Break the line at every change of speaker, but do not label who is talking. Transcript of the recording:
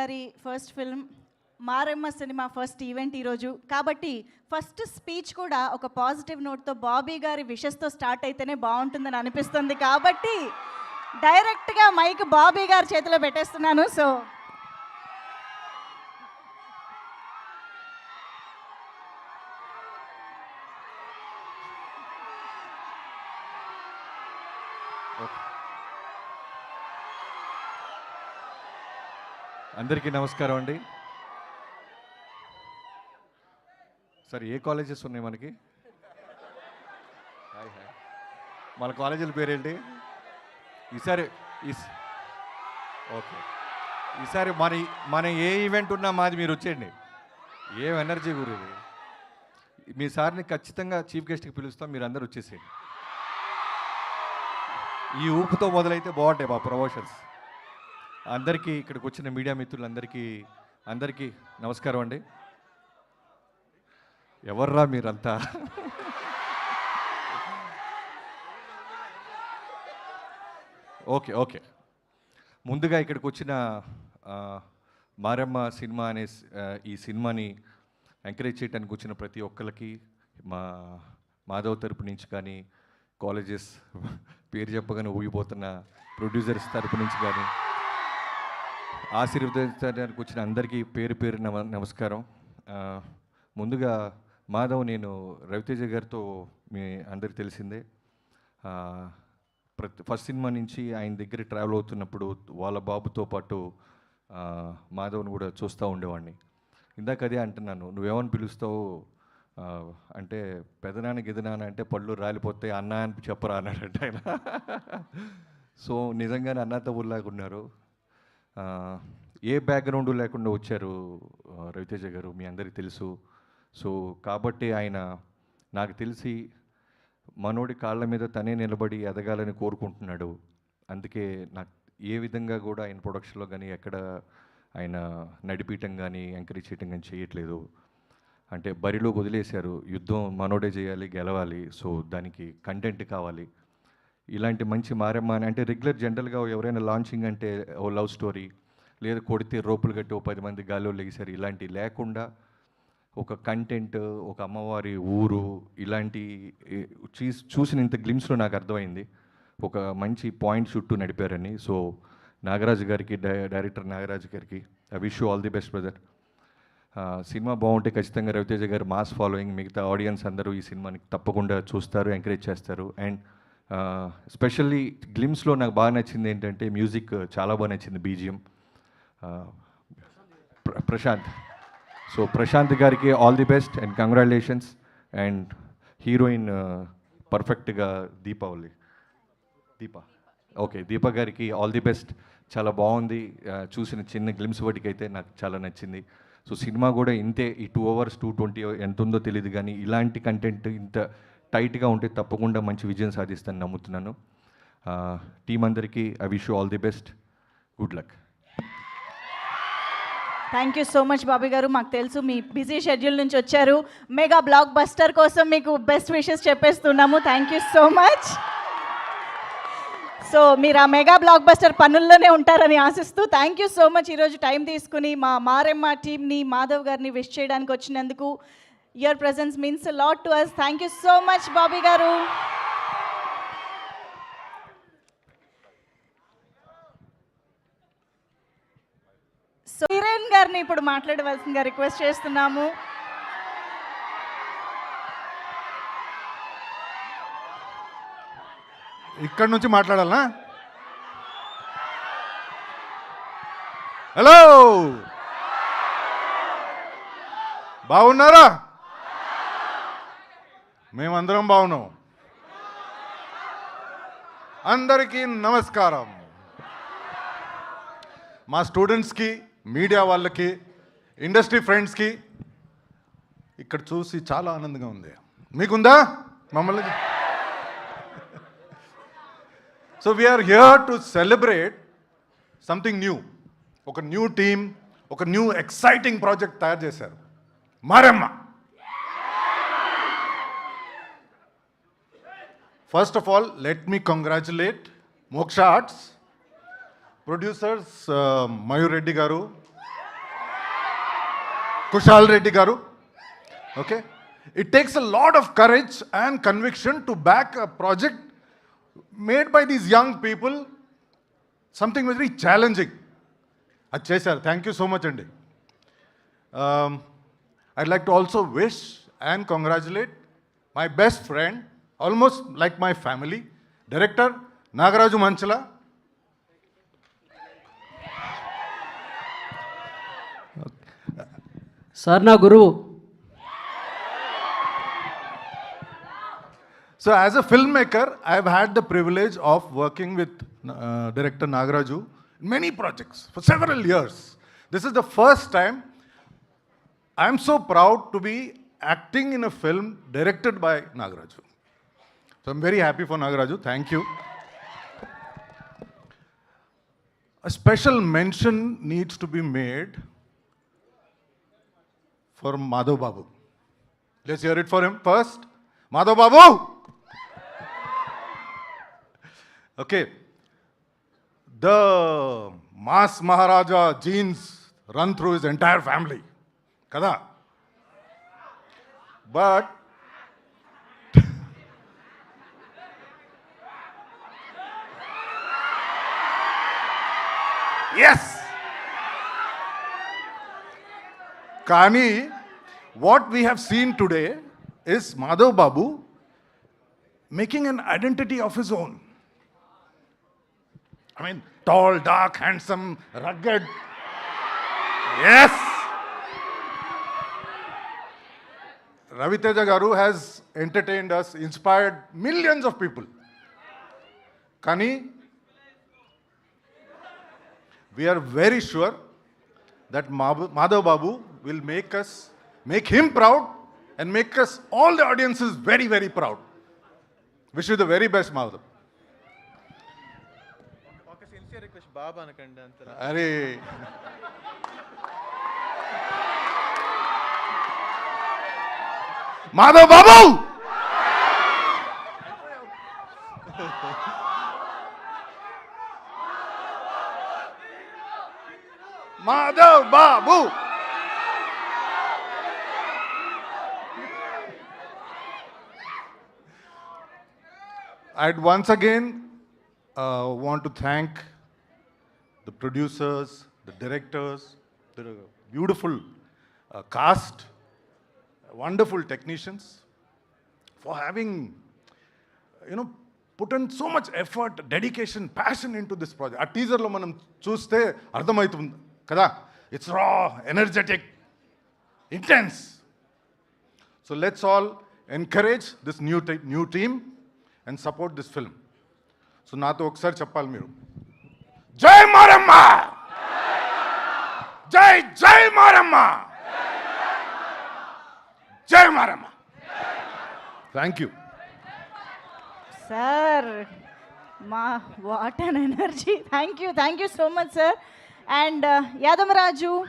గారి first film Maremma cinema first event ఈరోజు కాబట్టి ఫస్ట్ స్పీచ్ కూడా ఒక పాజిటివ్ నోట్తో బాబీ గారి విషెస్తో స్టార్ట్ అయితేనే బాగుంటుందని అనిపిస్తుంది. కాబట్టి డైరెక్ట్గా మైక్ బాబీ గారి చేతిలో పెట్టేస్తున్నాను. సో
అందరికీ నమస్కారం అండి. సార్ ఏ కాలేజెస్ ఉన్నాయి మనకి? మన కాలేజీల పేరేంటి ఈసారి? ఓకే, ఈసారి మన ఏ ఈవెంట్ ఉన్నా మాది మీరు వచ్చేయండి. ఏం ఎనర్జీ గురించి మీ సార్ని ఖచ్చితంగా చీఫ్ గెస్ట్కి పిలుస్తాం, మీరు అందరు వచ్చేసేయండి. ఈ ఊపుతో మొదలైతే బాగుంటాయి మా ప్రమోషన్స్. అందరికీ ఇక్కడికి వచ్చిన మీడియా మిత్రులందరికీ నమస్కారం అండి. ఎవర్రా మీరంతా? ఓకే ముందుగా ఇక్కడికి వచ్చిన మారెమ్మ సినిమా అనే ఈ సినిమాని ఎంకరేజ్ చేయడానికి వచ్చిన ప్రతి ఒక్కరికి మా మాధవ్ తరపు నుంచి కానీ, కాలేజెస్ పేరు చెప్పగానే ఊగిపోతున్న ప్రొడ్యూసర్స్ తరపు నుంచి కానీ ఆశీర్వదించడానికి వచ్చిన అందరికీ పేరు నమస్కారం. ముందుగా మాధవ్, నేను రవితేజ గారితో మీ అందరికి తెలిసిందే. ఫస్ట్ సినిమా నుంచి ఆయన దగ్గర ట్రావెల్ అవుతున్నప్పుడు వాళ్ళ బాబుతో పాటు మాధవ్ని కూడా చూస్తూ ఉండేవాడిని. ఇందాక అదే అంటున్నాను, నువ్వేమని పిలుస్తావు అంటే పెదనాన్న గిదనాన్న అంటే పళ్ళు రాలిపోతాయి, అన్న అని చెప్పరా అన్నాడంటే ఆయన. సో నిజంగానే అన్నతమ్ముల్లాగా ఉన్నారు. ఏ బ్యాక్గ్రౌండ్ లేకుండా వచ్చారు రవితేజ గారు, మీ అందరికీ తెలుసు. సో కాబట్టి ఆయన నాకు తెలిసి మనోడి కాళ్ళ మీద తనే నిలబడి ఎదగాలని కోరుకుంటున్నాడు. అందుకే నాకు ఏ విధంగా కూడా ఆయన ప్రొడక్షన్లో కానీ ఎక్కడ ఆయన నడిపీయటం కానీ ఎంకరేజ్ చేయటం కానీ చేయట్లేదు. అంటే బరిలో వదిలేశారు, యుద్ధం మనోడే చేయాలి, గెలవాలి. సో దానికి కంటెంట్ కావాలి. ఇలాంటి మంచి మారెమ్మ అంటే రెగ్యులర్ జనరల్గా ఎవరైనా లాంచింగ్ అంటే ఓ లవ్ స్టోరీ, లేదా కొడితే రోపులు కట్టి ఓ 10 మంది గాల్లో లెగిసారు, ఇలాంటివి లేకుండా ఒక కంటెంట్, ఒక అమ్మవారి ఊరు, ఇలాంటి చూసిన ఇంత గ్లిమ్స్లో నాకు అర్థమైంది ఒక మంచి పాయింట్ చుట్టూ నడిపారని. సో నాగరాజు గారికి, డైరెక్టర్ నాగరాజు గారికి I wish you all the best brother. Cinema బాగుంటే ఖచ్చితంగా రవితేజ గారు మాస్ ఫాలోయింగ్, మిగతా ఆడియన్స్ అందరూ ఈ సినిమాని తప్పకుండా చూస్తారు, ఎంకరేజ్ చేస్తారు. అండ్ స్పెషల్లీ గ్లిమ్స్లో నాకు బాగా నచ్చింది ఏంటంటే మ్యూజిక్ చాలా బాగా నచ్చింది, బీజిఎం. ప్రశాంత్, సో ప్రశాంత్ గారికి all the best and congratulations. And heroine పర్ఫెక్ట్గా దీప గారికి ఆల్ ది బెస్ట్. చాలా బాగుంది, చూసిన చిన్న గ్లిమ్స్ వాటికి అయితే నాకు చాలా నచ్చింది. సో సినిమా కూడా ఇంతే, ఈ 2 hours 220 ఎంత ఉందో తెలియదు, కానీ ఇలాంటి కంటెంట్ ఇంత టైట్గా ఉంటే తప్పకుండా మంచి విజయం సాధిస్తానని నమ్ముతున్నాను. టీం అందరికీ I wish you all the best, good luck.
Thank you so much Bobby గారు. మాకు తెలుసు మీ బిజీ షెడ్యూల్ నుంచి వచ్చారు, మెగా బ్లాక్ బస్టర్ కోసం మీకు బెస్ట్ విషెస్ చెప్పేస్తున్నాము. Thank you so much. So మీరు ఆ మెగా బ్లాక్ బస్టర్ పనుల్లోనే ఉంటారని ఆశిస్తూ థ్యాంక్ యూ సో మచ్. ఈరోజు టైం తీసుకుని మా మారెమ్మ టీమ్ని, మాధవ్ గారిని విష్ చేయడానికి వచ్చినందుకు. Your presence means a lot to us. Thank you so much Bobby గారు. సో హిరేన్ గారిని ఇప్పుడు మాట్లాడవలసిందిగా రిక్వెస్ట్ చేస్తున్నాము.
ఇక్కడ నుంచి మాట్లాడాలా? హలో, బాగున్నారా? మేమందరం బాగున్నాం. అందరికీ నమస్కారం. మా స్టూడెంట్స్కి, మీడియా వాళ్ళకి, ఇండస్ట్రీ ఫ్రెండ్స్కి ఇక్కడ చూసి చాలా ఆనందంగా ఉంది. మీకుందా? మమ్మల్ని so we are here to celebrate something new. ఒక న్యూ టీమ్, ఒక న్యూ ఎక్సైటింగ్ ప్రాజెక్ట్ తయారు చేశారు, మారెమ్మ. First of all let me congratulate Moksha Arts producers Mayur Reddy garu, Kushal Reddy garu. Okay, it takes a lot of courage and conviction to back a project made by these young people, something very challenging. Achhe sir, thank you so much andi. I'd like to also wish and congratulate my best friend, almost like my family, director Nagaraju Manchala.
Sir నా గురువు.
So, as a filmmaker, I've had the privilege of working with director Nagaraju in many projects for several years. This is the first time I'm so proud to be acting in a film directed by Nagaraju. So, I'm very happy for Nagaraju. Thank you. A special mention needs to be made for Madhav Babu. Let's hear it for him first. Madhav Babu! Okay. The Mass Maharaja genes run through his entire family. Kada? But yes! Kani, what we have seen today is Madhav Babu making an identity of his own. I mean, tall, dark, handsome, rugged. Yes! Ravi Teja Garu has entertained us, inspired millions of people. Kani, we are very sure that Madhav Babu will make him proud and make us, all the audiences, very, very proud. Wish you the very best, Madhav.
ఒక sincere request బాబా అనకండి అంతలా.
అరే మాధవ్ బాబు మాధవ్ బాబు I'd once again want to thank the producers, the directors, the beautiful cast, wonderful technicians for having, put in so much effort, dedication, passion into this project. A teaser lo manam chuste ardhamaitundu kada, it's raw, energetic, intense. So let's all encourage this new team and support this film. So nato okkar cheppali meeru jai Maramma, jai Maramma, jai Maramma. Thank you.
Sir, what an energy. Thank you so much, sir. And Yadamaraju.